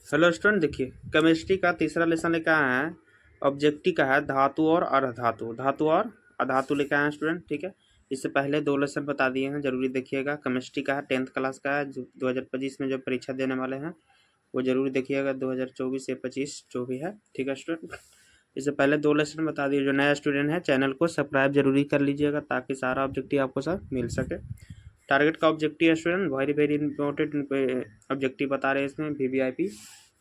Hello student, देखिए chemistry का तीसरा लेसन लेकर आए हैं। ऑब्जेक्टिव का है धातु और अधातु, धातु और अधातु लेकर आए हैं स्टूडेंट। ठीक है, इससे पहले 2 लेसन बता दिए हैं, जरूरी देखिएगा। केमिस्ट्री का है 10th क्लास का है, जो 2025 में जो परीक्षा देने वाले हैं वो जरूर देखिएगा। 2024 से 25 जो भी है, ठीक है स्टूडेंट। इससे पहले 2 लेसन बता दिए। जो नया स्टूडेंट है चैनल को सब्सक्राइब जरूरी कर लीजिएगा ताकि सारा ऑब्जेक्टिव आपको सब मिल सके। टारगेट का ऑब्जेक्टिव है student, very very important objective बता रहे हैं इसमें, वीवीआईपी।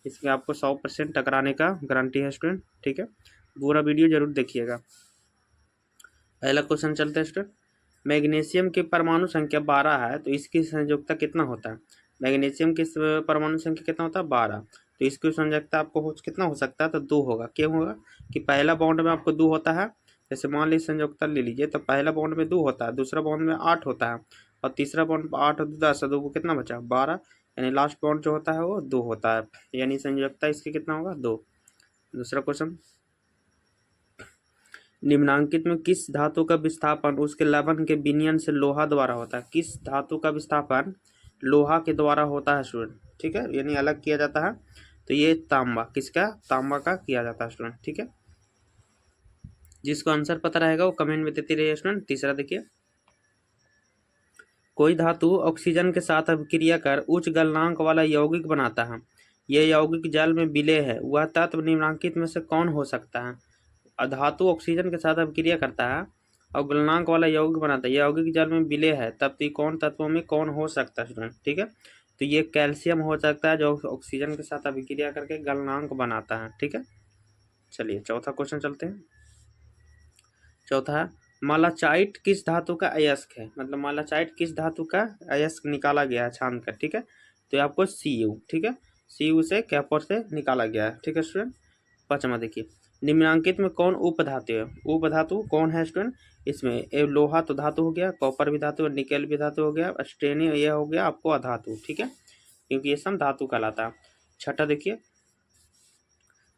इसमें आपको 100% टकराने का गारंटी है स्टूडेंट। ठीक है, पूरा वीडियो जरूर देखिएगा। पहला क्वेश्चन चलते हैं स्टूडेंट। मैग्नीशियम की परमाणु संख्या 12 है, तो इसकी संयोजकता कितना होता है? मैग्नीशियम की परमाणु संख्या कितना होता है? 12। तो इसकी संयोजकता आपको कितना हो सकता है? तो 2 होगा। क्यों होगा कि पहला बॉन्ड में आपको 2 होता है। जैसे मान लीजिए संयोजकता ले लीजिए, तो पहला बॉन्ड में 2 होता है, दूसरा बॉन्ड में 8 होता है, और तीसरा बॉन्ड 8 और 10, 2 को कितना बचा? 12। यानी लास्ट बॉन्ड जो होता है वो 2 होता है, यानी संयोजकता इसकी कितना होगा? 2। दूसरा क्वेश्चन, निम्नांकित में किस धातु का विस्थापन उसके लवण के विनियन से लोहा द्वारा होता है? किस धातु का विस्थापन लोहा के द्वारा होता है स्टूडेंट? ठीक है, यानी अलग किया जाता है। तो ये तांबा, किसका? तांबा का किया जाता है स्टूडेंट। ठीक है, जिसको आंसर पता रहेगा वो कमेंट में देते रहिए स्टूडेंट। तीसरा देखिए, कोई धातु ऑक्सीजन के साथ अभिक्रिया कर उच्च गलनांक वाला यौगिक बनाता है। यह यौगिक जल में विलेय है, वह तत्व निम्नांकित में से कौन हो सकता है? धातु ऑक्सीजन के साथ अभिक्रिया करता है और गलनांक वाला यौगिक बनाता है, यौगिक जल में विलेय है, तब तो कौन तत्वों में कौन हो सकता है स्टूडेंट? ठीक है, तो ये कैल्शियम हो सकता है जो ऑक्सीजन के साथ अभिक्रिया करके गलनांक बनाता है। ठीक है, चलिए चौथा क्वेश्चन चलते हैं। चौथा है, मालाचाइट किस धातु का अयस्क है? मतलब मालाचाइट किस धातु का अयस्क निकाला गया है छान कर? ठीक है, तो आपको Cu, ठीक है, Cu से कैपर से निकाला गया है। ठीक है स्टूडेंट। पांचवा देखिए, निम्नांकित में कौन उपधातु है? उपधातु कौन है स्टूडेंट? इसमें लोहा तो धातु हो गया, कॉपर भी धातु, निकेल भी धातु हो गया, स्टेनियम यह हो गया आपको अधातु। ठीक है, क्योंकि ये सब धातु कहलाता है। छठा देखिए,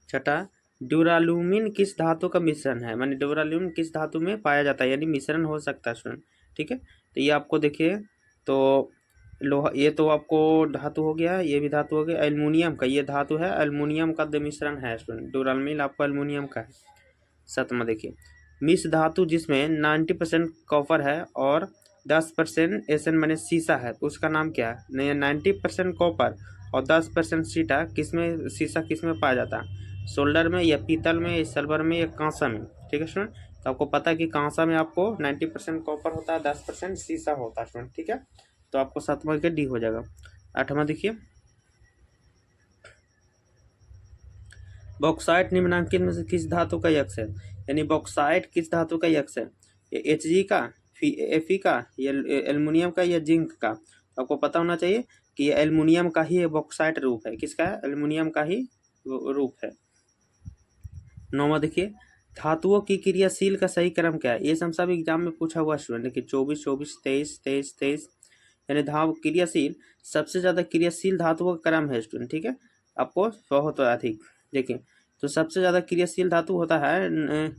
छठा, ड्यूरालुमिन किस धातु का मिश्रण है? माने ड्यूरालुमिन किस धातु में पाया जाता है, यानी मिश्रण हो सकता है स्टूडेंट। ठीक है, तो ये आपको देखिए, तो लोहा ये तो आपको धातु हो गया, ये भी धातु हो गया। एल्युमिनियम का ये धातु है, एल्युमिनियम का मिश्रण है स्टूडेंट। ड्यूरालुमिन आपको एल्युमिनियम का है। सातवां देखिए, मिश्र धातु जिसमें 90% कॉपर है और 10% एसन माने सीसा है, तो उसका नाम क्या है? 90% कॉपर और 10% सीटा किसमें, सीसा किसमें पाया जाता है? सोल्डर में या पीतल में या सिल्वर में या कांसा में? ठीक है स्टूडेंट, तो आपको पता है कि कांसा में आपको 90% कॉपर होता है, 10% सीसा होता है स्टूडेंट। ठीक है, तो आपको 7वां के डी हो जाएगा। 8वां देखिए, बॉक्साइट निम्नांकित में से किस धातु का यक्ष है? यानी बॉक्साइट किस धातु का यक्ष है? ये Hg का, Fe का, या एल्युमिनियम का, या जिंक का? तो आपको पता होना चाहिए कि ये एल्युमिनियम का ही बॉक्साइट रूप है। किसका है? एल्युमिनियम का ही रूप है। 9वां देखिए, धातुओं की क्रियाशील का सही क्रम क्या है? ये सब एग्जाम में पूछा हुआ स्टूडेंट। देखिए 24, 24, 23, 23, 23, यानी क्रियाशील, सबसे ज्यादा क्रियाशील धातुओं का क्रम है स्टूडेंट। ठीक है, आपको बहुत अधिक देखिए, तो सबसे ज्यादा क्रियाशील धातु होता है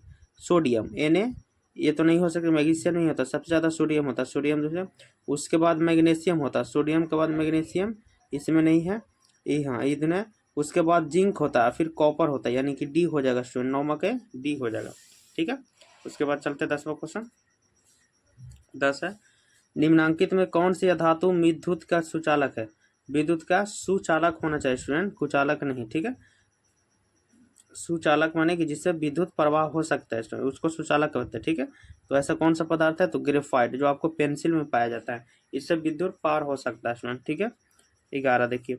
सोडियम, Na। ये तो नहीं हो सकता, मैग्नीशियम नहीं होता, सबसे ज्यादा सोडियम होता है, सोडियम दूसरा, उसके बाद मैग्नीशियम होता है, सोडियम के बाद मैग्नीशियम, इसमें नहीं है ये, हाँ इतना। उसके बाद जिंक होता है, फिर कॉपर होता है, यानी कि डी हो जाएगा स्टूडेंट। 9वां के डी हो जाएगा। ठीक है, उसके बाद चलते हैं 10वां क्वेश्चन। 10 है, निम्नांकित में कौन सी धातु विद्युत का सुचालक है? विद्युत का सुचालक होना चाहिए स्टूडेंट, कुचालक नहीं। ठीक है, सुचालक माने कि जिससे विद्युत प्रवाह हो सकता है स्टूडेंट, उसको सुचालक कहते हैं। ठीक है, तो ऐसा कौन सा पदार्थ है? तो ग्रेफाइट, जो आपको पेंसिल में पाया जाता है, इससे विद्युत पार हो सकता है स्टूडेंट। ठीक है, 11 देखिए,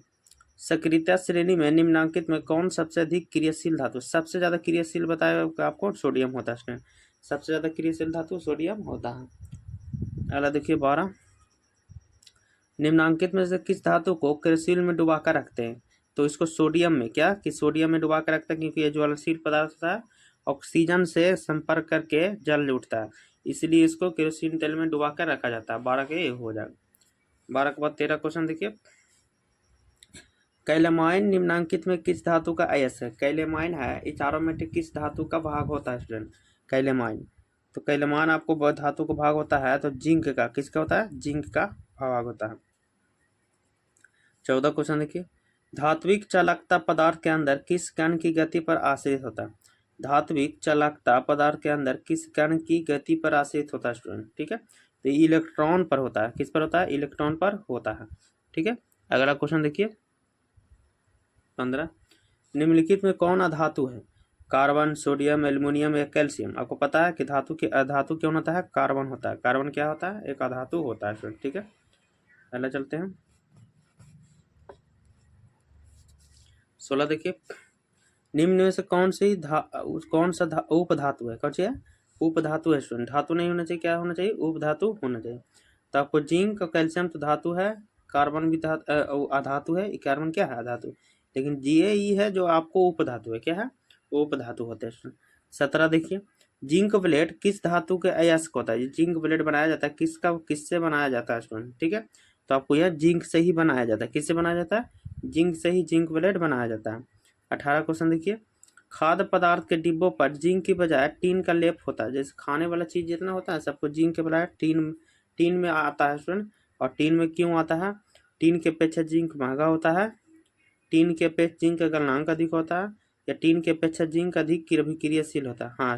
सक्रियता श्रेणी में निम्नांकित में कौन सबसे अधिक क्रियाशील धातु? सबसे ज्यादा क्रियाशील बताया आपको सोडियम होता है स्टूडेंट, सबसे ज्यादा क्रियाशील धातु सोडियम होता है। अगला देखिए 12, निम्नांकित में से किस धातु को क्रियाशील में डुबाकर रखते हैं? तो इसको सोडियम में, क्या कि सोडियम में डुबा कर रखता है, क्योंकि ये ज्वलनशील पदार्थ होता है, ऑक्सीजन से संपर्क करके जल उठता है, इसलिए इसको केरोसिन तेल में डुबा कर रखा जाता है। 12 के ये हो जाएगा। 12 के बाद 13 क्वेश्चन देखिए, कैलेमाइन निम्नांकित में किस धातु का अयस्क है? कैलेमाइन है, ये चारों में से किस धातु का भाग होता है स्टूडेंट? कैलेमाइन, तो कैलेमान आपको धातु का भाग होता है, तो जिंक का, किसका होता है? जिंक का भाग होता है। 14 क्वेश्चन देखिए, धात्विक चालकता पदार्थ के अंदर किस कण की गति पर आश्रित होता है? धात्विक चालकता पदार्थ के अंदर किस कण की गति पर आश्रित होता है स्टूडेंट? ठीक है, तो इलेक्ट्रॉन पर होता है। किस पर होता है? इलेक्ट्रॉन पर होता है। ठीक है, अगला क्वेश्चन देखिए 15। निम्नलिखित में कौन अधातु है? कार्बन, सोडियम, एल्युमिनियम या कैल्शियम? आपको पता है कि धातु के अधातु क्यों होता है? कार्बन होता है। कार्बन क्या होता है? एक अधातु होता है स्टूडेंट। ठीक है, पहले चलते हैं 16 देखिए। निम्न में से कौन सा उपधातु है? कौन सी है? उपधातु है स्टूडेंट। धातु नहीं होना चाहिए, क्या होना चाहिए? उपधातु होना चाहिए। तो आपको जिंक और कैल्शियम तो धातु है, कार्बन भी अधातु है। कार्बन क्या है? अधातु। लेकिन GaE है जो आपको उपधातु है। क्या है? उपधातु होते हैं। 17 देखिए। जिंक ब्लेड किस धातु के अयस्क होता है? जिंक ब्लेड बनाया जाता है किससे बनाया जाता है स्टूडेंट? ठीक है, तो आपको यह जिंक से ही बनाया जाता है। किससे बनाया जाता है? जिंक से ही जिंक ब्लेड बनाया जाता है। 18 क्वेश्चन देखिए। खाद्य पदार्थ के डिब्बों पर जिंक की बजाय टीन का लेप होता है। जैसे खाने वाला चीज जितना होता है सबको जिंक के बजाय टीन में आता है स्टूडेंट। और टीन में क्यों आता है? टीन के अपेक्षा जिंक महंगा होता है, टीन के अपेक्षा जिंक का गलनांक अधिक होता है, या टीन के अपेक्षा जिंक अधिक अभिक्रियाशील होता है? हाँ,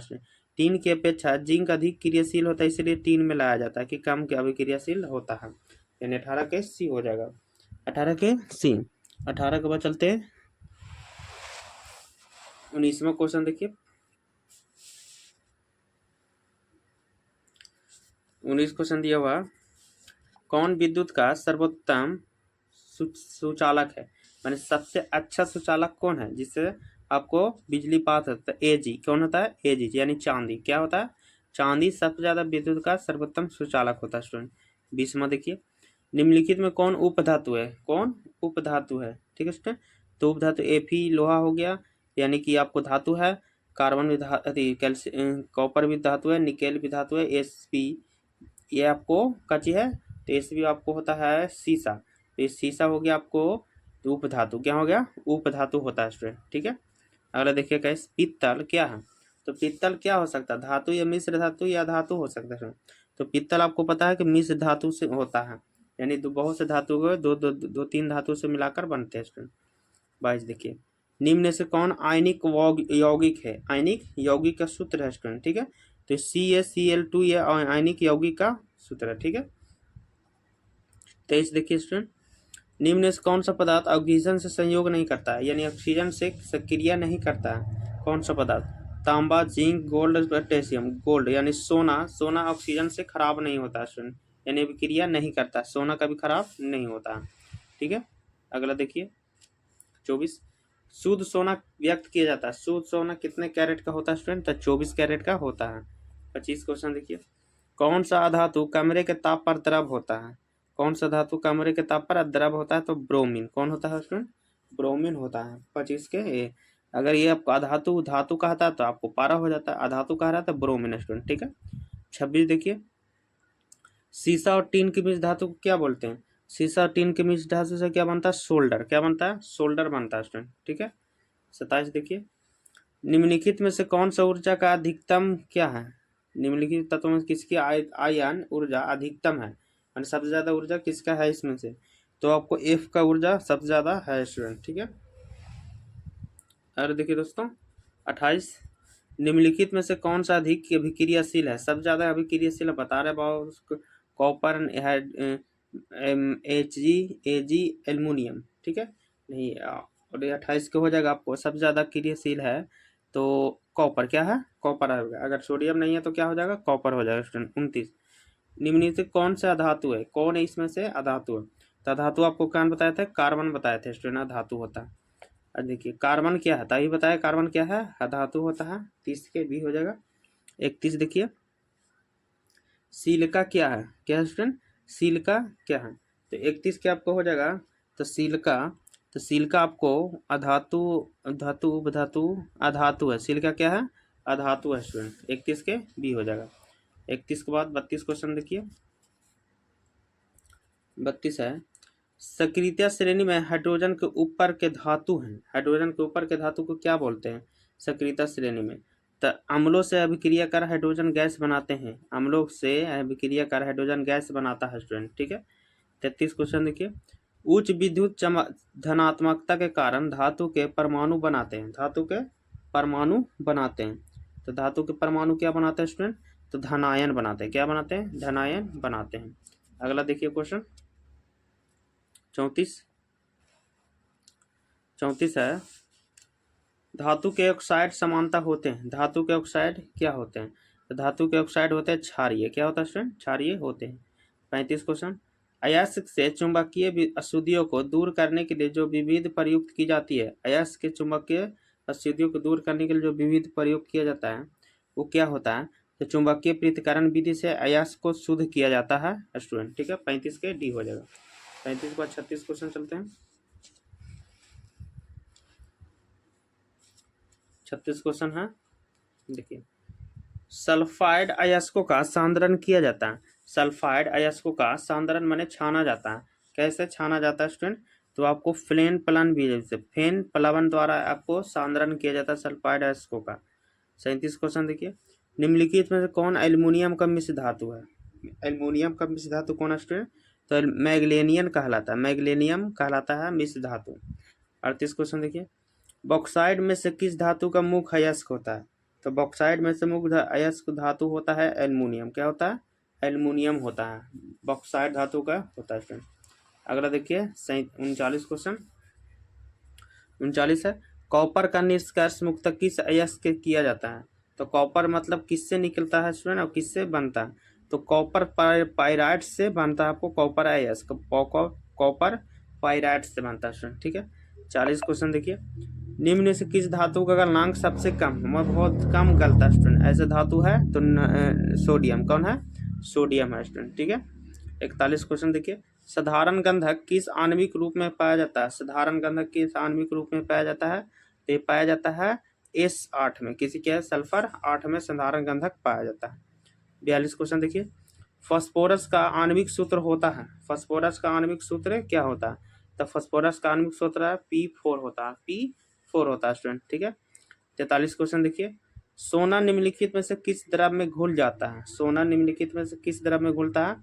टीन की अपेक्षा जिंक अधिक क्रियाशील होता है, इसलिए टीन में लाया जाता है कि कम के अभिक्रियाशील होता है। यानी 18 के सी हो जाएगा। 18 के सी। 18 के बाद चलते हैं 19वां क्वेश्चन देखिए। 19 क्वेश्चन दिया हुआ, कौन विद्युत का सर्वोत्तम सुचालक है? माने सबसे अच्छा सुचालक कौन है जिससे आपको बिजली पास होता है? Ag। कौन होता है? Ag यानी चांदी। क्या होता है? चांदी सबसे ज्यादा विद्युत का सर्वोत्तम सुचालक होता है स्टूडेंट। 20वां देखिए। निम्नलिखित में कौन उपधातु है? कौन उपधातु है? ठीक है स्टूडेंट, तो उपधातु Fe लोहा हो गया, यानी कि आपको धातु है। कार्बन भी कैल्शियम, कॉपर भी धातु है, निकेल भी धातु है, Sp ये आपको कची है, तो Sp आपको होता है सीसा। तो ये सीसा हो गया आपको उपधातु। क्या हो गया? उपधातु होता है स्टूडेंट। ठीक है, अगला देखिए कैसे। पित्तल क्या है? तो पित्तल क्या हो सकता है? धातु या मिश्र धातु या धातु हो सकता है। तो पित्तल आपको पता है कि मिश्र धातु से होता है, यानी बहुत से धातु को दो तीन धातु से मिलाकर बनते हैं स्टूडेंट। 22 देखिए। निम्न से कौन आयनिक यौगिक है? आयनिक यौगिक का सूत्र है स्टूडेंट। ठीक है, तो CaCl2 ये आयनिक यौगिक का सूत्र है। ठीक है, 23 देखिए स्टूडेंट। निम्न से कौन सा पदार्थ ऑक्सीजन से संयोग नहीं करता है, यानी ऑक्सीजन से सक्रिया नहीं करता है? कौन सा पदार्थ? तांबा, जिंक, गोल्ड, पोटेशियम। गोल्ड यानी सोना। सोना ऑक्सीजन से खराब नहीं होता है, यानी विक्रिया नहीं करता। सोना कभी खराब नहीं होता। ठीक है, अगला देखिए 24। शुद्ध सोना व्यक्त किया जाता है। शुद्ध सोना कितने कैरेट का होता है स्टूडेंट? तो 24 कैरेट का होता है। 25 क्वेश्चन देखिए। कौन सा अधातु कमरे के ताप पर द्रव होता है? कौन सा धातु कमरे के ताप पर द्रव होता है? तो ब्रोमीन। कौन होता है स्टूडेंट? ब्रोमीन होता है। 25 के ए। अगर ये आपको अधातु धातु कहता है तो आपको पारा हो जाता है, अधातु कह रहा है तो ब्रोमीन स्टूडेंट। ठीक है, 26 देखिए। सीसा और टीन के बीच धातु को क्या बोलते हैं? सीसा और टीन के बीच धातु से क्या बनता है? सोल्डर। क्या बनता है? सोल्डर बनता है स्टूडेंट। ठीक है, 27 देखिए। निम्नलिखित में से कौन सा ऊर्जा का अधिकतम क्या है? निम्नलिखित तत्वों में किसकी आयन ऊर्जा अधिकतम है? सबसे ज्यादा ऊर्जा किसका है इसमें से? तो आपको F का ऊर्जा सबसे ज्यादा है स्टूडेंट। ठीक है, अरे देखिए दोस्तों 28। निम्नलिखित में से कौन सा अधिक अभिक्रियाशील है? सबसे ज्यादा अभिक्रियाशील बता रहे बाबू, कॉपर, Hg एल्युमिनियम। ठीक है, नहीं, और 28 के हो जाएगा। आपको सबसे ज्यादा क्रियाशील है तो कॉपर। क्या है? कॉपर आएगा। अगर सोडियम नहीं है तो क्या हो जाएगा? कॉपर हो जाएगा स्टूडेंट। 29। निम्नलिखित कौन सा अधातु है? कौन है इसमें से अधातु है? तो धातु आपको कौन बताए थे? कार्बन बताए थे स्टूडेंट, धातु होता है। अब देखिए कार्बन क्या है, तभी बताया कार्बन क्या है? अधातु होता है। 30 के भी हो जाएगा। 31 देखिए। सिलिका क्या है? क्या है स्टूडेंट? सिलिका क्या है? तो 31 के आपको हो जाएगा। तो सिलिका आपको अधातु धातु उपधातु अधातु है। सिलिका क्या है? अधातु है स्टूडेंट। 31 के बी हो जाएगा। 31 के बाद 32 क्वेश्चन देखिए। 32 है, सक्रियता श्रेणी में हाइड्रोजन के ऊपर के धातु हैं। हाइड्रोजन के ऊपर के धातु को क्या बोलते हैं सक्रियता श्रेणी में? तो अम्लों से अभिक्रिया कर हाइड्रोजन गैस बनाते हैं। अम्लों से अभिक्रिया कर हाइड्रोजन गैस बनाता है स्टूडेंट। ठीक है, 33 क्वेश्चन देखिए। उच्च विद्युत धनात्मकता के कारण धातु के परमाणु बनाते हैं, धातु के परमाणु बनाते हैं। तो धातु के परमाणु क्या बनाते हैं स्टूडेंट? तो धनायन बनाते हैं। क्या बनाते हैं? धनायन बनाते हैं। अगला देखिए क्वेश्चन 34 है, धातु के ऑक्साइड समानता होते हैं। धातु के ऑक्साइड क्या होते हैं? तो धातु के ऑक्साइड होते हैं क्षारीय। क्या होता है स्टूडेंट? क्षारीय होते हैं। 35 क्वेश्चन, अयस्क से चुंबकीय अशुद्धियों को दूर करने के लिए जो विविध प्रयुक्त की जाती है, अयस्क के चुंबकीय अशुद्धियों को दूर करने के लिए जो विविध प्रयोग किया जाता है वो क्या होता है? तो चुंबकीय पृथक्करण विधि से अयस्क को शुद्ध किया जाता है स्टूडेंट। ठीक है, 35 के डी हो जाएगा। 35 के बाद 36 क्वेश्चन चलते हैं। 36 क्वेश्चन है, देखिए, सल्फाइड अयस्कों का सांद्रण किया जाता है। सल्फाइड अयस्कों का सांद्रण माने छाना जाता है। कैसे छाना जाता है स्टूडेंट? तो आपको फेन प्लवन द्वारा आपको सांद्रण किया जाता है सल्फाइड अयस्कों का। 37 क्वेश्चन देखिए, निम्नलिखित में से कौन एल्युमिनियम का मिश्र धातु है? एल्युमिनियम का मिश्र धातु कौन है स्टूडेंट? तो मैग्नीशियम कहलाता है, मैग्नीशियम कहलाता है मिश्र धातु। 38 क्वेश्चन देखिए, बॉक्साइड में से किस धातु का मुख्य अयस्क होता है? तो बॉक्साइड में से मुख्य अयस्क धातु होता है एल्युमिनियम। क्या होता है? एल्युमिनियम होता है, बॉक्साइड धातु का होता है स्टूडेंट। अगला देखिए 39 क्वेश्चन 39 है, कॉपर का निष्कर्ष मुक्त किस अयस्क से किया जाता है? तो कॉपर मतलब किससे निकलता है स्टूडेंट और किससे बनता है? तो कॉपर पाइराइट से बनता है आपको कॉपर अयस्क, कॉपर पाइराइट से बनता है स्टूडेंट। ठीक है, 40 क्वेश्चन देखिए, निम्न में से किस धातु का गलनांक सबसे कम बहुत कम गलता है स्टूडेंट? ऐसे धातु है तो सोडियम। कौन है? सोडियम है स्टूडेंट। ठीक है, 41 क्वेश्चन देखिए, साधारण गंधक किस आणविक रूप में पाया जाता है? साधारण गंधक किस आणविक रूप में पाया जाता है? तो ये पाया जाता है S8 में। किसी क्या है? सल्फर 8 में साधारण गंधक पाया जाता है। 42 क्वेश्चन देखिए, फास्फोरस का आणविक सूत्र होता है। फास्फोरस का आणविक सूत्र क्या होता है? तो फास्फोरस का आणविक सूत्र है P4 होता है, P4 होता है स्टूडेंट। ठीक है, 43 क्वेश्चन देखिए, सोना निम्नलिखित में से किस द्रव में घुल जाता है? सोना निम्नलिखित में से किस द्रव में घुलता है?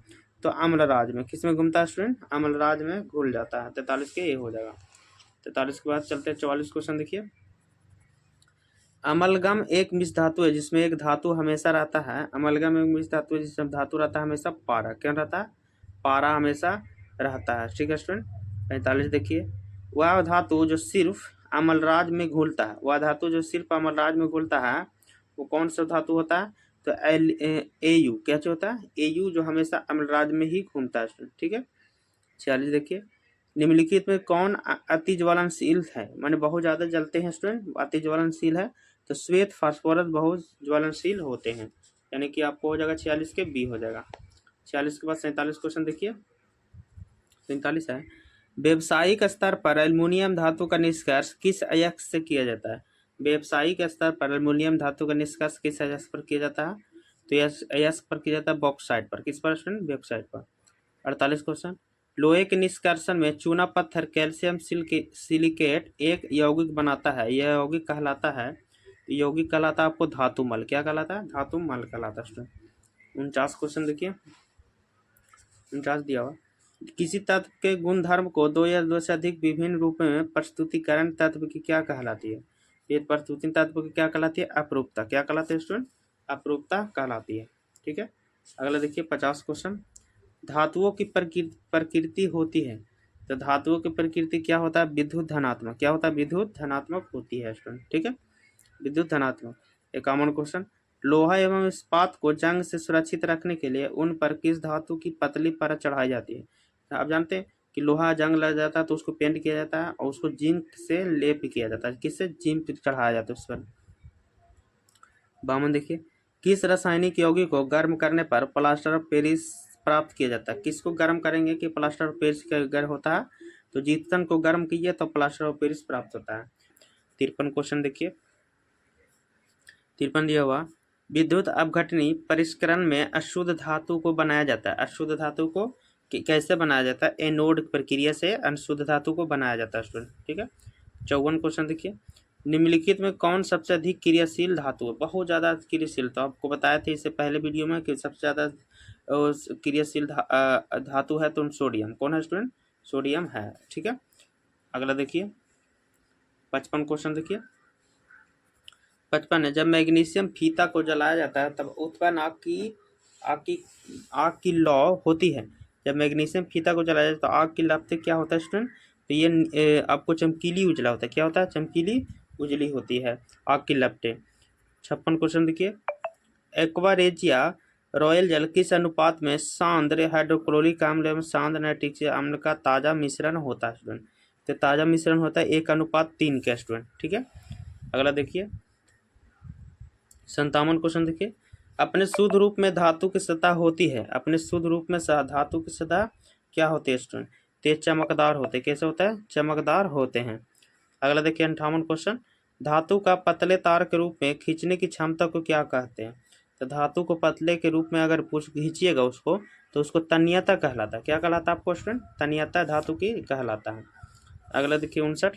तो अम्लराज में। किस में घूमता है स्टूडेंट? अम्लराज में घुल जाता है। 43 के ये हो जाएगा। 43 के बाद चलते हैं 44 क्वेश्चन देखिए, अमलगम एक मिश्र धातु है जिसमें एक धातु हमेशा रहता है। अमलगम एक मिश्र धातु है जिसमें धातु रहता है हमेशा पारा। क्या रहता है? पारा हमेशा रहता है। ठीक है स्टूडेंट, 45 देखिए, वह धातु जो सिर्फ अमलराज में घुलता है, वह धातु जो सिर्फ अमलराज में घुलता है वो कौन सा धातु होता है? तो AU। क्या होता है? AU जो हमेशा अम्लराज में ही घूमता है स्टूडेंट। ठीक है, 46 देखिए, निम्नलिखित में कौन अति ज्वलनशील है, माने बहुत ज्यादा जलते हैं स्टूडेंट, अति ज्वलनशील है? तो श्वेत फास्फोरस बहुत ज्वलनशील होते हैं, यानी कि आपको हो जाएगा 46 के बी हो जाएगा। 46 के बाद 47 क्वेश्चन देखिए, 47 है, व्यावसायिक स्तर पर एल्युमिनियम धातु का निष्कर्ष किस अयस्क से किया जाता है? व्यावसायिक स्तर पर एल्युमिनियम धातु का निष्कर्ष किस अयस्क पर किया जाता है? तो अयस्क पर किया जाता है बॉक्साइट पर। किस पर स्टूडेंट? बॉक्साइट पर। 48 क्वेश्चन, लोहे के निष्कर्षण में चूना पत्थर कैल्शियम सिलिकेट एक यौगिक बनाता है, यह यौगिक कहलाता है, यौगिक कहलाता है आपको धातुमल। क्या कहलाता है? धातुमल कहलाता है स्टूडेंट। 49 क्वेश्चन देखिए, 49 दिया हुआ, किसी तत्व के गुण धर्म को दो या दो से अधिक विभिन्न रूप में प्रस्तुतिकरण तत्व की क्या कहलाती है? ये प्रस्तुति तत्व की क्या कहलाती है? अपरूपता। क्या कहलाती है स्टूडेंट? अपरूपता कहलाती है। ठीक है, अगला देखिए 50 क्वेश्चन, धातुओं की प्रकृति होती है। तो धातुओं की प्रकृति क्या होता है? विद्युत धनात्मक। क्या होता है? विद्युत धनात्मक होती है स्टूडेंट। ठीक है, विद्युत धनात्मक। 51 क्वेश्चन, लोहा एवं इस्पात को जंग से सुरक्षित रखने के लिए उन पर किस धातु की पतली परत चढ़ाई जाती है? तो आप जानते हैं कि लोहा जंग लग जाता है तो उसको पेंट किया जाता है और उसको जिंक से लेप किया जाता है। किससे? जिंक चढ़ाया जाता है उस पर। 52 देखिए, किस रासायनिक यौगिक को गर्म करने पर प्लास्टर ऑफ पेरिस प्राप्त किया जाता है? किसको गर्म करेंगे कि प्लास्टर ऑफ पेरिस का गर्म होता है? तो जीप्सम को गर्म कीजिए तो प्लास्टर ऑफ पेरिस प्राप्त होता है। 53 क्वेश्चन देखिए, 53 दिया हुआ, विद्युत अपघटनी परिष्करण में अशुद्ध धातु को बनाया जाता है। अशुद्ध धातु को कैसे बनाया जाता है? एनोड प्रक्रिया से अशुद्ध धातु को बनाया जाता है स्टूडेंट। ठीक है, 54 क्वेश्चन देखिए, निम्नलिखित में कौन सबसे अधिक क्रियाशील धातु है? बहुत ज्यादा क्रियाशील, तो आपको बताया था इससे पहले वीडियो में कि सबसे ज्यादा क्रियाशील धातु है तो सोडियम। कौन है स्टूडेंट? सोडियम है। ठीक है, अगला देखिए 55 क्वेश्चन देखिए। 55 है, जब मैग्नीशियम फीता को जलाया जाता है तब उत्पन्न आग की आग की लौ होती है। जब मैग्नीशियम फीता को जलाया जाता है तो आग की लपटें से क्या होता है स्टूडेंट, तो ये आपको चमकीली उजला होता है। क्या होता है, चमकीली उजली होती है आग की लपटें। 56 क्वेश्चन देखिए, एक्वारेजिया रॉयल जल किस अनुपात में सांद्र हाइड्रोक्लोरिक अम्ल एवं सांद्र नाइट्रिक अम्ल का ताजा मिश्रण होता है स्टूडेंट, तो ताजा मिश्रण होता है 1:3 का स्टूडेंट। ठीक है, अगला देखिए 57 क्वेश्चन देखिए, अपने शुद्ध रूप में धातु की सतह होती है, अपने शुद्ध रूप में धातु की सतह क्या होती है स्टूडेंट, तेज चमकदार होते हैं। कैसे होता है, चमकदार होते हैं। अगला देखिए 58 क्वेश्चन, धातु का पतले तार के रूप में खींचने की क्षमता को क्या कहते हैं, तो धातु को पतले के रूप में अगर कुछ खींचिएगा उसको तो उसको तन्यता कहलाता है। क्या कहलाता है आपको स्टूडेंट, तन्यता धातु की कहलाता है। अगला देखिए 59,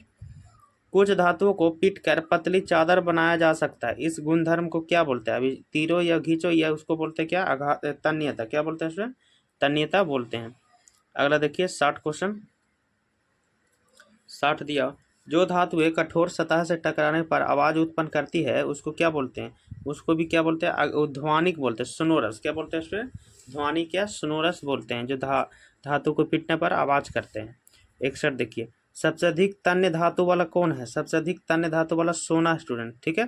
कुछ धातुओं को पीटकर पतली चादर बनाया जा सकता है, इस गुणधर्म को क्या बोलते हैं, अभी तीरो या घींचो या उसको बोलते हैं क्या, आघात, तन्यता। क्या बोलते हैं स्टूडेंट, तन्यता बोलते हैं। अगला देखिए 60 क्वेश्चन, 60 दिया, जो धातु एक कठोर सतह से टकराने पर आवाज उत्पन्न करती है उसको क्या बोलते हैं, उसको भी क्या बोलते हैं, ध्वनिक बोलते हैं, सोनोरस। क्या बोलते हैं स्टूडेंट, ध्वनिक या सोनोरस बोलते हैं, जो धातु को पीटने पर आवाज करते हैं। 61 देखिए, सबसे अधिक तन्य धातु वाला कौन है, सबसे अधिक तन्य धातु वाला सोना स्टूडेंट। ठीक है,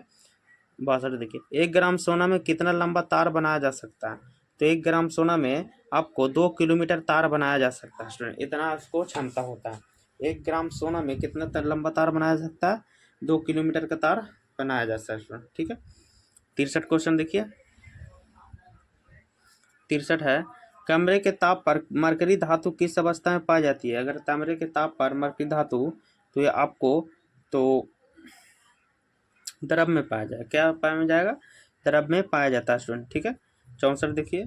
62 देखिए, 1 ग्राम सोना में कितना लंबा तार बनाया जा सकता है, तो 1 ग्राम सोना में आपको 2 किलोमीटर तार बनाया जा सकता है स्टूडेंट, इतना उसको क्षमता होता है। 1 ग्राम सोना में कितना लंबा तार बनाया जा सकता है, 2 किलोमीटर का तार बनाया जा सकता है स्टूडेंट। ठीक है, 63 क्वेश्चन देखिए, 63 है, कमरे के ताप पर मरकरी धातु किस अवस्था में पाई जाती है, अगर कमरे के ताप पर मरकरी धातु तो ये आपको तो द्रव में पाया जाएगा। क्या पाया जाएगा, द्रव में पाया जाता है स्टूडेंट। ठीक है, 64 देखिए,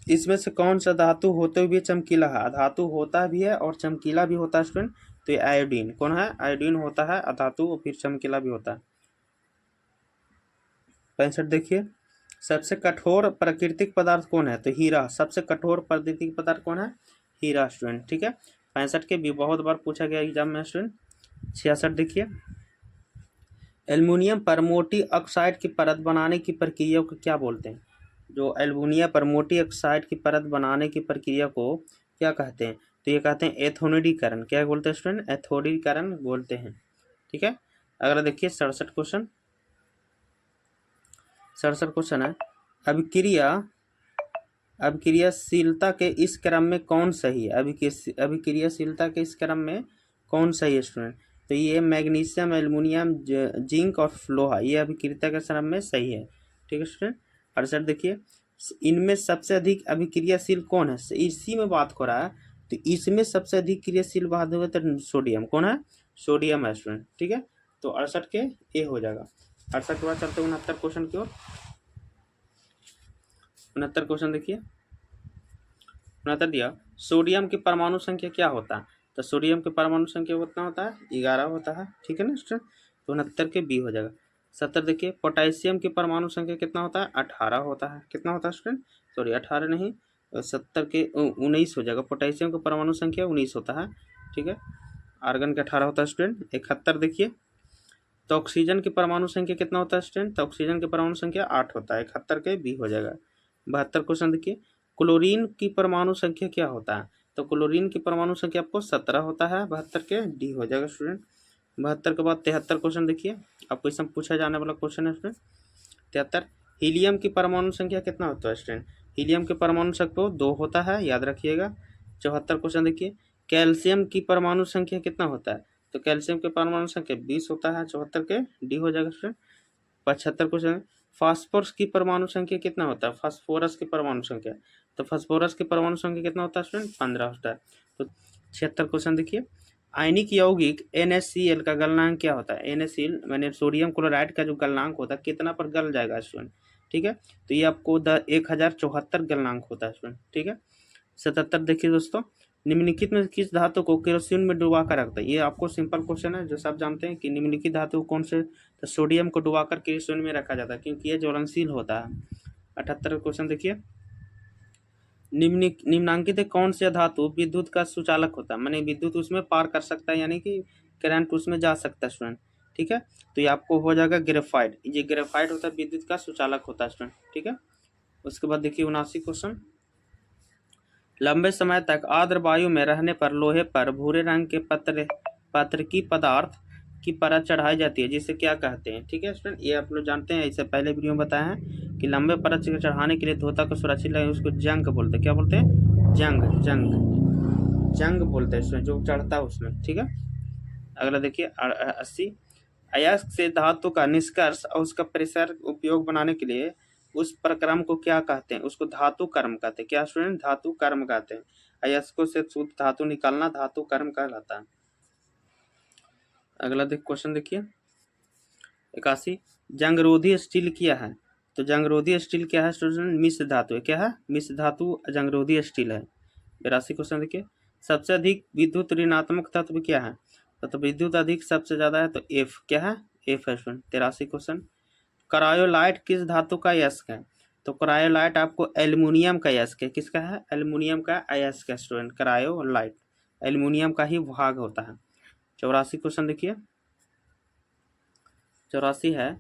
इसमें से कौन सा धातु होते हुए चमकीला है, धातु होता भी है और चमकीला भी होता है स्टूडेंट, तो ये आयोडीन। कौन है, आयोडीन होता है अधातु और फिर चमकीला भी होता है। 65 देखिए, सबसे कठोर प्राकृतिक पदार्थ कौन है, तो हीरा। सबसे कठोर प्राकृतिक पदार्थ कौन है, हीरा स्टूडेंट। ठीक है, 65 के भी बहुत बार पूछा गया एग्जाम में स्टूडेंट। 66 देखिए, एल्युमिनियम पर मोटी ऑक्साइड की परत बनाने की प्रक्रिया को क्या बोलते हैं, जो एल्युमिनियम पर मोटी ऑक्साइड की परत बनाने की प्रक्रिया को क्या कहते हैं, तो ये कहते हैं एथोनिडीकरण। क्या बोलते हैं स्टूडेंट, एथोनिडीकरण बोलते हैं। ठीक है, अगला देखिए 67 क्वेश्चन, 67 क्वेश्चन है, अभिक्रियाशीलता के इस क्रम में कौन सही है, अभिक्रियाशीलता के इस क्रम में कौन सही है स्टूडेंट, तो ये मैग्नीशियम, एल्युमिनियम, जिंक और लोहा, ये अभिक्रिया के क्रम में सही है। ठीक है स्टूडेंट, 68 देखिए, इनमें सबसे अधिक अभिक्रियाशील कौन है, इसी में बात हो रहा है, तो इसमें सबसे अधिक क्रियाशील बात हुआ तो सोडियम। कौन है, सोडियम है स्टूडेंट। ठीक है, तो 68 के ए हो जाएगा। 68 के बाद चलते 69 क्वेश्चन की ओर। 69 क्वेश्चन देखिए, 69 दिया, सोडियम की परमाणु संख्या क्या होता है, तो सोडियम की परमाणु संख्या कितना होता है, 11 होता है। ठीक है ना स्टूडेंट, तो 69 के बी हो जाएगा। 70 देखिए, पोटेशियम की परमाणु संख्या कितना होता है, 18 होता है। कितना होता है स्टूडेंट, सॉरी 18 नहीं, 70 के 19 हो जाएगा। पोटेशियम की परमाणु संख्या 19 होता है। ठीक है, आर्गन का 18 होता है स्टूडेंट। 71 देखिए, तो ऑक्सीजन की परमाणु संख्या कितना होता है स्टूडेंट, तो ऑक्सीजन की परमाणु संख्या 8 होता है। 71 के बी हो जाएगा। 72 क्वेश्चन देखिए, क्लोरीन की परमाणु संख्या क्या होता है, तो क्लोरीन की परमाणु संख्या आपको 17 होता है। 72 के डी हो जाएगा स्टूडेंट। 72 के बाद 73 क्वेश्चन देखिए, आपको इसमें पूछा जाने वाला क्वेश्चन है स्टूडेंट। 73, हीलियम की परमाणु संख्या कितना होता है स्टूडेंट, हीलियम की परमाणु संख्या 2 होता है, याद रखिएगा। 74 क्वेश्चन देखिए, कैल्शियम की परमाणु संख्या कितना होता है, तो कैल्शियम के परमाणु संख्या 20 होता है। 74 के डी हो जाएगा स्टूडेंट। 75 क्वेश्चन, फास्फोरस की परमाणु संख्या कितना होता है, फास्फोरस की परमाणु संख्या, तो फास्फोरस की परमाणु संख्या कितना होता है स्टूडेंट, 15 होता है। तो 76 क्वेश्चन देखिए, आयनिक यौगिक NaCl का गलनांक क्या होता है, NaCl मैंने सोडियम क्लोराइड का जो गलनांक होता है कितना पर गल जाएगा स्टूडेंट। ठीक है, तो ये आपको 1074 गलनांक होता है स्टूडेंट। ठीक है, 77 देखिए दोस्तों, निम्नलिखित में किस धातु को केरोसिन में डुबा कर रखता है, ये आपको सिंपल क्वेश्चन है जो सब जानते हैं कि निम्नलिखित धातु कौन से, तो सोडियम को डुबाकर केरोसिन में रखा जाता है क्योंकि ये ज्वलनशील होता है। 78 क्वेश्चन देखिए, निम्नांकित कौन से धातु विद्युत का सुचालक होता है, माने विद्युत उसमें पार कर सकता है, यानी कि करंट उसमें जा सकता है स्टूडेंट। ठीक है, तो ये आपको हो जाएगा ग्रेफाइट। ये ग्रेफाइट होता है विद्युत का सुचालक होता है स्टूडेंट। ठीक है, उसके बाद देखिए 79 क्वेश्चन। लंबे समय तक आर्द्र वायु में रहने पर लोहे पर भूरे रंग के पत्र की पदार्थ की परत चढ़ाई जाती है, जिसे क्या कहते हैं। ठीक है स्टूडेंट, ये आप लोग जानते हैं, इससे पहले वीडियो में बताया है कि लंबे परत चढ़ाने के लिए धोता को सुरक्षित लगे उसको जंग बोलते हैं। क्या बोलते हैं? जंग। जंग बोलते हैं उसमें जो चढ़ता है उसमें। ठीक है, अगला देखिए 80। अयस्क से धातु का निष्कर्ष और उसका प्रेशर उपयोग बनाने के लिए उस प्रक्रम को क्या कहते हैं? उसको धातु कर्म कहते हैं। क्या स्टूडेंट? धातु कर्म कहते हैं। अयस्कों से शुद्ध धातु निकालना धातु कर्म कहलाता है। अगला क्वेश्चन देखिए 81। जंगरोधी स्टील क्या है? तो जंगरोधी स्टील क्या है स्टूडेंट? मिश्र धातु है। क्या है? मिश्र धातु जंगरोधी स्टील है। 82 क्वेश्चन देखिए। सबसे अधिक विद्युत ऋणात्मक तत्व क्या है? तो विद्युत अधिक सबसे ज्यादा है तो एफ। क्या है? एफ है स्टूडेंट। 83 क्वेश्चन। क्रायोलाइट किस धातु का अयस्क है? तो क्रायोलाइट आपको एल्युमिनियम का अयस्क है। किसका है? एल्युमिनियम का अयस्क है स्टूडेंट। क्रायोलाइट एल्युमिनियम का ही भाग होता है। 84 क्वेश्चन देखिए। 84 है,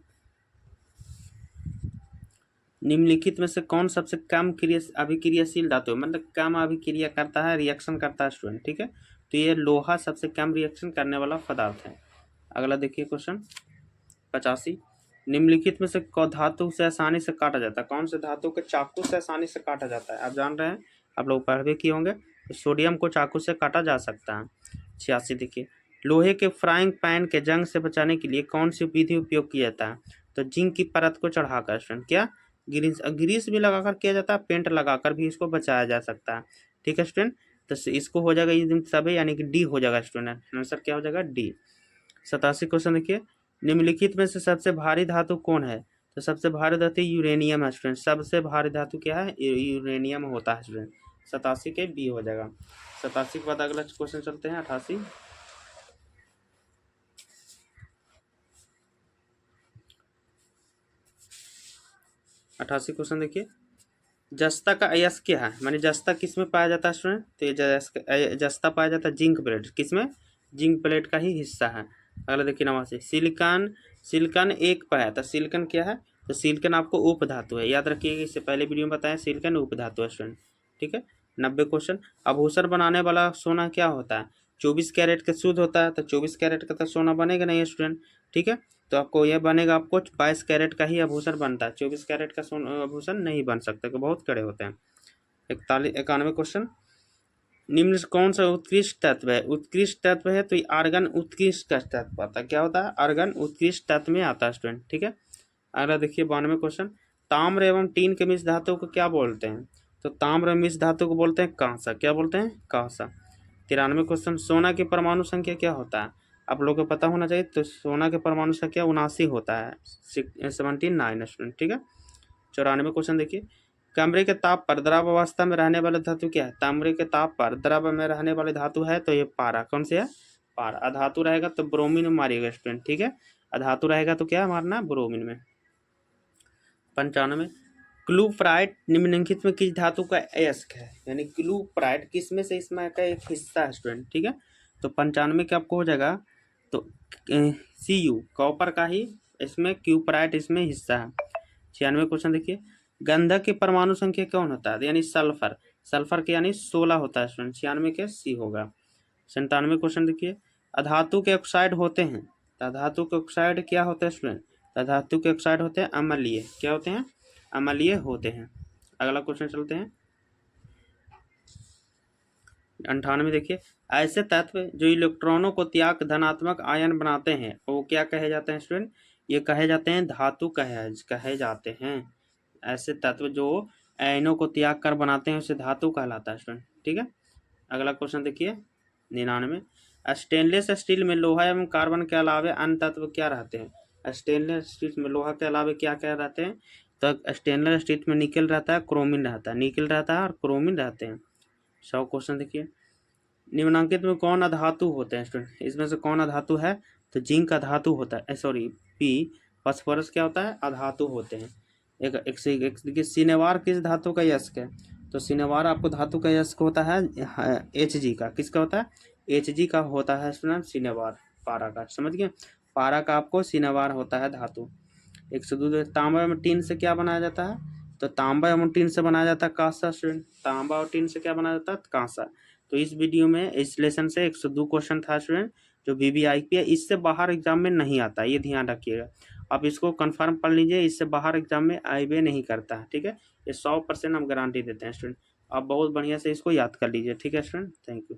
निम्नलिखित में से कौन सबसे कम अभिक्रियाशील धातु है, मतलब कम अभिक्रिया करता है, रिएक्शन करता है स्टूडेंट। ठीक है, तो ये लोहा सबसे कम रिएक्शन करने वाला पदार्थ है। अगला देखिए क्वेश्चन 85। निम्नलिखित में से धातु से आसानी से काटा जाता है? कौन से धातु के चाकू से आसानी से काटा जाता है? आप जान रहे हैं, आप लोग पढ़ भी किए होंगे। तो सोडियम को चाकू से काटा जा सकता है। 86 देखिए। लोहे के फ्राइंग पैन के जंग से बचाने के लिए कौन सी विधि उपयोग किया जाता है? तो जिंक की परत को चढ़ाकर स्टूडेंट। क्या? ग्रीस भी लगाकर किया जाता है, पेंट लगाकर भी इसको बचाया जा सकता है। ठीक है स्टूडेंट, तो इसको हो जाएगा ये सब, यानी कि डी हो जाएगा स्टूडेंट। आंसर क्या हो जाएगा? डी। 87 क्वेश्चन देखिए। निम्नलिखित में से सबसे भारी धातु कौन है? तो सबसे भारी धातु यूरेनियम है स्टूडेंट। सबसे भारी धातु क्या है? यूरेनियम होता है स्टूडेंट। 87 के बी हो जाएगा। 87 के बाद अगला क्वेश्चन चलते हैं 88। 88 क्वेश्चन देखिए। जस्ता का अयस्क क्या है? माने जस्ता किस में पाया जाता है स्टूडेंट? तो ये जस्ता पाया जाता है जिंक प्लेट। किसमें? जिंक प्लेट का ही हिस्सा है। अगला देखिए 89। सिलिकॉन एक पाया था। सिलिकॉन क्या है? तो सिलिकॉन आपको उप धातु है, याद रखिएगा, इससे पहले वीडियो में बताया सिलिकॉन उप धातु है स्टूडेंट। ठीक है। 90 क्वेश्चन। आभूषण बनाने वाला सोना क्या होता है? 24 कैरेट का शुद्ध होता है। तो 24 कैरेट का तो सोना बनेगा नहीं स्टूडेंट। ठीक है, तो आपको यह बनेगा, आपको 22 कैरेट का ही आभूषण बनता है। 24 कैरेट का आभूषण नहीं बन सकता, कि बहुत कड़े होते हैं। 91 क्वेश्चन। निम्न से कौन सा उत्कृष्ट तत्व है? उत्कृष्ट तत्व है तो आर्गन उत्कृष्ट तत्व आता है। क्या होता है? आर्गन उत्कृष्ट तत्व में आता है स्टूडेंट। ठीक है, अगला देखिए 92 क्वेश्चन। ताम्र एवं टीन के मिश्र धातु को क्या बोलते हैं? तो ताम्र मिश्र धातु को बोलते हैं कांसा। क्या बोलते हैं? कांसा। 93 क्वेश्चन। सोना की परमाणु संख्या क्या होता है? आप लोगों को पता होना चाहिए। तो सोना के परमाणु संख्या 79 होता है, 79 स्टूडेंट। ठीक है। 94 क्वेश्चन देखिए। कमरे के ताप पर द्रव अवस्था में रहने वाले धातु क्या है? ताम्रे के ताप पर द्रव में रहने वाले धातु है तो ये पारा। कौन से है? पारा। अधातु रहेगा तो ब्रोमीन में मारिएगा स्टूडेंट। ठीक है, अधातु रहेगा तो क्या मारना? ब्रोमीन में। 95। क्लूप्राइट निम्नलिखित में किस धातु का अयस्क है? यानी क्लूप्राइट किस में से इसमें का एक हिस्सा है स्टूडेंट। ठीक है, तो 95 के आपको हो जाएगा तो Cu कॉपर का ही इसमें क्यूप्राइट इसमें हिस्सा है। 96 क्वेश्चन देखिए। गंधक की परमाणु संख्या कौन होता है? यानी सल्फर। सल्फर के यानी 16 होता है स्टूडेंट। 96 के सी होगा। 97 क्वेश्चन देखिए। अधातु के ऑक्साइड होते हैं। तो अधातु के ऑक्साइड क्या होते हैं स्टूडेंट? अधातु के ऑक्साइड होते हैं अम्लीय। क्या होते हैं? अम्लीय होते हैं। अगला क्वेश्चन चलते हैं 98 देखिए। ऐसे तत्व जो इलेक्ट्रॉनों को त्याग धनात्मक आयन बनाते हैं वो क्या कहे जाते हैं स्टूडेंट? ये कहे जाते हैं धातु कहे जाते हैं। ऐसे तत्व जो आयनों को त्याग कर बनाते हैं उसे धातु कहलाता है स्टूडेंट। ठीक है, अगला क्वेश्चन देखिए 99। स्टेनलेस स्टील में लोहा एवं कार्बन के अलावे अन्य तत्व क्या रहते हैं? स्टेनलेस स्टील में लोहा के अलावे क्या क्या रहते हैं? तो स्टेनलेस स्टील में निकल रहता है, क्रोमिन रहता है। निकल रहता है और क्रोमिन रहते हैं। 100 क्वेश्चन देखिए। निम्नांकित में कौन अधातु होते हैं स्टूडेंट? इसमें से कौन अधातु है? तो जिंक अधातु होता है, सॉरी पी। फास्फोरस क्या होता है? अधातु होते हैं। एक देखिए। सिनेवार किस धातु का अयस्क है? तो सिनेवार आपको धातु का यस्क होता है Hg का, किसका होता है, Hg का होता है स्टूडेंट सिनेवार, पारा का, समझ गए, पारा का आपको सिनेवार होता है धातु। 102 तांबा एवं टीन से क्या बनाया जाता है, तो तांबा एवं टीन से बनाया जाता है कांसा स्टूडेंट, तांबा और टीन से क्या बनाया जाता है, कांसा। तो इस वीडियो में इस लेसन से 102 क्वेश्चन था स्टूडेंट, जो VVIP है, इससे बाहर एग्जाम में नहीं आता, ये ध्यान रखिएगा। आप इसको कंफर्म पढ़ लीजिए, इससे बाहर एग्जाम में आईबे नहीं करता है, ठीक है, ये 100% हम गारंटी देते हैं स्टूडेंट। आप बहुत बढ़िया से इसको याद कर लीजिए, ठीक है स्टूडेंट, थैंक यू।